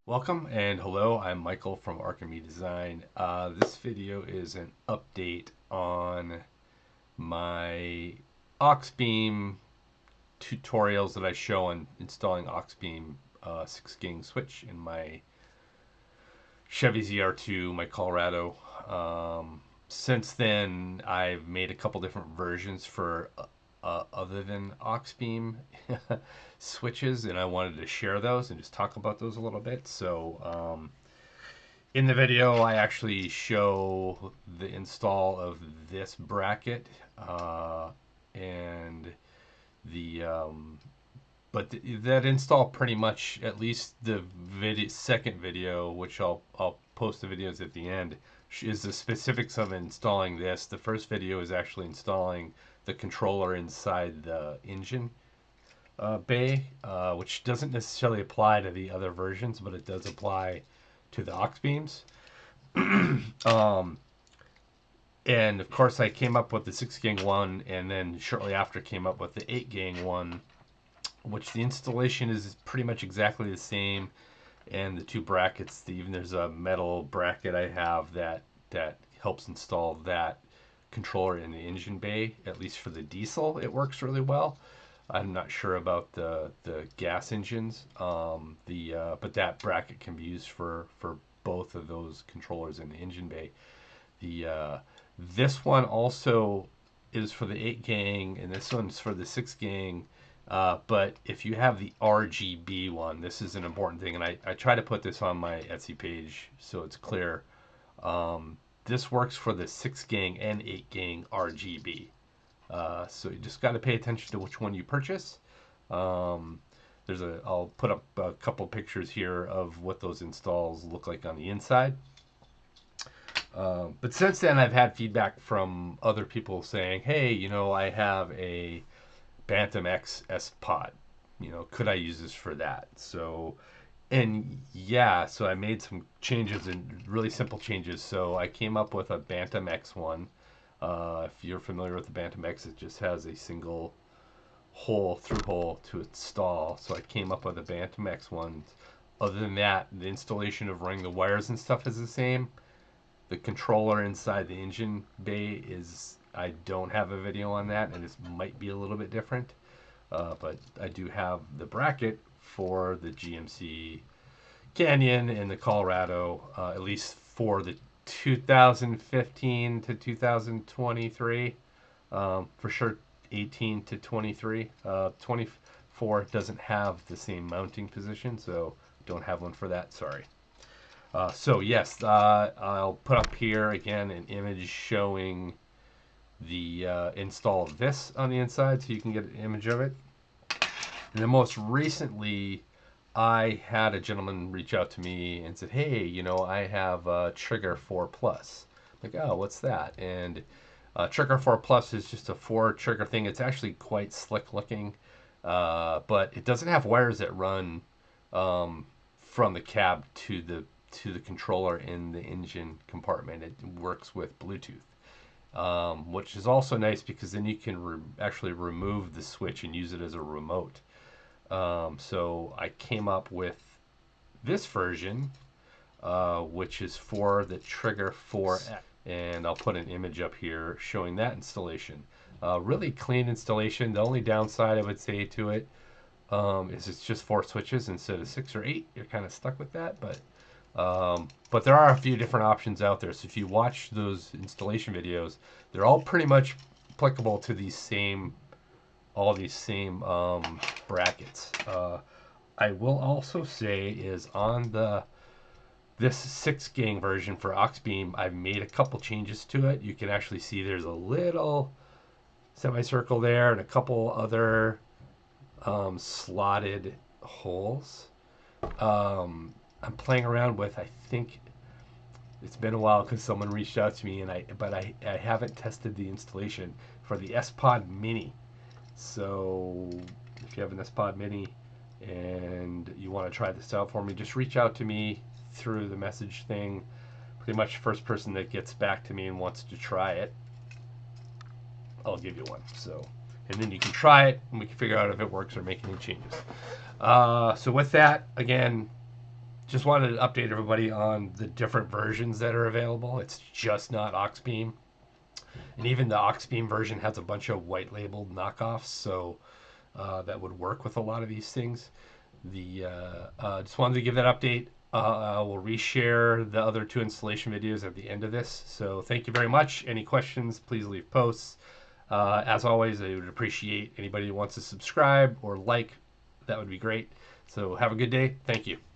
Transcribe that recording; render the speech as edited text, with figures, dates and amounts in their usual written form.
Welcome and hello, I'm Michael from RGB Design. This video is an update on my Auxbeam tutorials that I show on installing Auxbeam 6-gang switch in my Chevy ZR2, my Colorado. Since then, I've made a couple different versions for other than Auxbeam switches, and I wanted to share those and just talk about those a little bit. So in the video, I actually show the install of this bracket and the that install pretty much, at least the second video, which I'll post the videos at the end, is the specifics of installing this. The first video is actually installing the controller inside the engine bay, which doesn't necessarily apply to the other versions, but it does apply to the Auxbeams. And of course, I came up with the 6-gang one, and then shortly after came up with the 8-gang one, which the installation is pretty much exactly the same. And the two brackets, even there's a metal bracket I have that helps install that controller in the engine bay. At least for the diesel, it works really well. I'm not sure about the gas engines, but that bracket can be used for both of those controllers in the engine bay. This one also is for the 8-gang, and this one's for the 6-gang. But if you have the RGB one, this is an important thing, and I try to put this on my Etsy page so it's clear. This works for the 6-gang and 8-gang RGB. So you just got to pay attention to which one you purchase. I'll put up a couple pictures here of what those installs look like on the inside. But since then, I've had feedback from other people saying, hey, I have a Bantam X sPOD. Could I use this for that? So I made some changes, and really simple changes. So I came up with a Bantam X one. If you're familiar with the Bantam X, it just has a single through hole to install. So I came up with a Bantam X one. Other than that, the installation of running the wires and stuff is the same. The controller inside the engine bay I don't have a video on that, and this might be a little bit different. But I do have the bracket for the GMC Canyon and the Colorado, at least for the 2015 to 2023. For sure 18 to 23. 24 doesn't have the same mounting position, so don't have one for that, sorry. So yes, I'll put up here again an image showing the install of this on the inside, so you can get an image of it. And then most recently, I had a gentleman reach out to me and said, hey, I have a Trigger 4 Plus. I'm like, oh, what's that? And Trigger 4 Plus is just a 4-trigger thing. It's actually quite slick looking, but it doesn't have wires that run from the cab to the controller in the engine compartment. It works with Bluetooth. Which is also nice because then you can actually remove the switch and use it as a remote. So I came up with this version, which is for the Trigger 4X, and I'll put an image up here showing that installation. Really clean installation. The only downside I would say to it is it's just 4 switches instead of 6 or 8. You're kind of stuck with that, but there are a few different options out there. So if you watch those installation videos, they're all pretty much applicable to all these same brackets. I will also say is on this 6-gang version for Auxbeam, I've made a couple changes to it. You can actually see there's a little semicircle there and a couple other slotted holes. I'm playing around with, I think it's been a while because someone reached out to me, but I haven't tested the installation for the sPOD Mini. So if you have an sPOD Mini and you want to try this out for me, just reach out to me through the message thing. Pretty much first person that gets back to me and wants to try it, I'll give you one. So, and then you can try it and we can figure out if it works or make any changes. So with that, again, just wanted to update everybody on the different versions that are available. It's just not Auxbeam. And even the Auxbeam version has a bunch of white labeled knockoffs, so that would work with a lot of these things. Just wanted to give that update. I will reshare the other two installation videos at the end of this. So thank you very much. Any questions, please leave posts. As always, I would appreciate anybody who wants to subscribe or like. That would be great. So have a good day. Thank you.